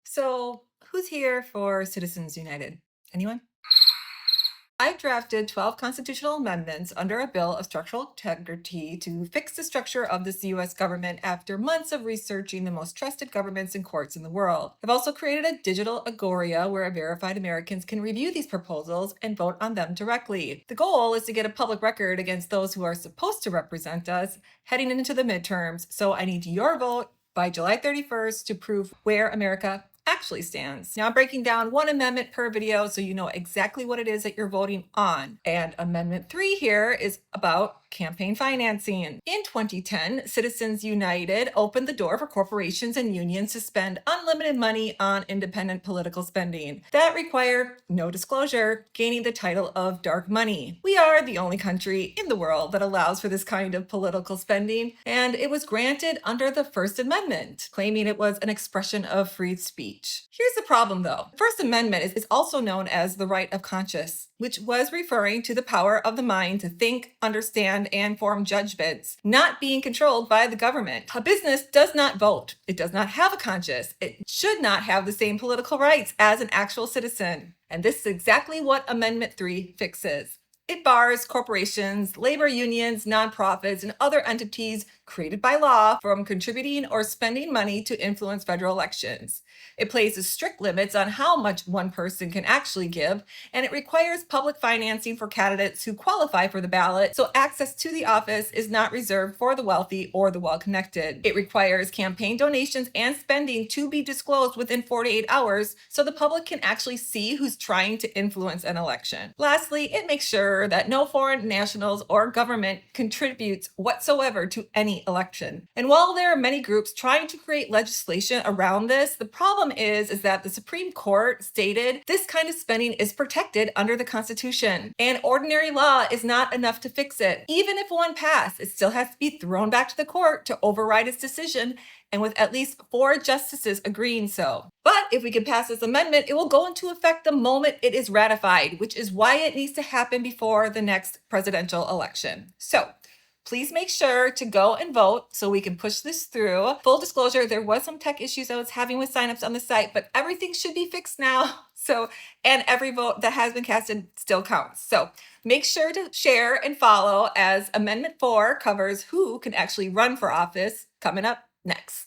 So, who's here for Citizens United? Anyone? I drafted 12 constitutional amendments under a bill of structural integrity to fix the structure of this US government after months of researching the most trusted governments and courts in the world. I've also created a digital Agoria where verified Americans can review these proposals and vote on them directly. The goal is to get a public record against those who are supposed to represent us heading into the midterms, so I need your vote by July 31st to prove where America actually stands. Now I'm breaking down one amendment per video so you know exactly what it is that you're voting on. And Amendment 3 here is about campaign financing. In 2010, Citizens United opened the door for corporations and unions to spend unlimited money on independent political spending. That required no disclosure, gaining the title of dark money. We are the only country in the world that allows for this kind of political spending, and it was granted under the First Amendment, claiming it was an expression of free speech. Here's the problem though. The First Amendment is also known as the right of conscience, which was referring to the power of the mind to think, understand, and form judgments, not being controlled by the government. A business does not vote. It does not have a conscience. It should not have the same political rights as an actual citizen. And this is exactly what Amendment 3 fixes. It bars corporations, labor unions, nonprofits, and other entities created by law from contributing or spending money to influence federal elections. It places strict limits on how much one person can actually give, and it requires public financing for candidates who qualify for the ballot, so access to the office is not reserved for the wealthy or the well-connected. It requires campaign donations and spending to be disclosed within 48 hours so the public can actually see who's trying to influence an election. Lastly, it makes sure that no foreign nationals or government contributes whatsoever to any election. And while there are many groups trying to create legislation around this, the problem is that the Supreme Court stated this kind of spending is protected under the Constitution, and ordinary law is not enough to fix it. Even if one passed, it still has to be thrown back to the court to override its decision, and with at least 4 justices agreeing so. But if we can pass this amendment, it will go into effect the moment it is ratified, which is why it needs to happen before the next presidential election. So, please make sure to go and vote so we can push this through. Full disclosure, there was some tech issues I was having with signups on the site, but everything should be fixed now. And every vote that has been casted still counts. So make sure to share and follow as Amendment 4 covers who can actually run for office coming up next.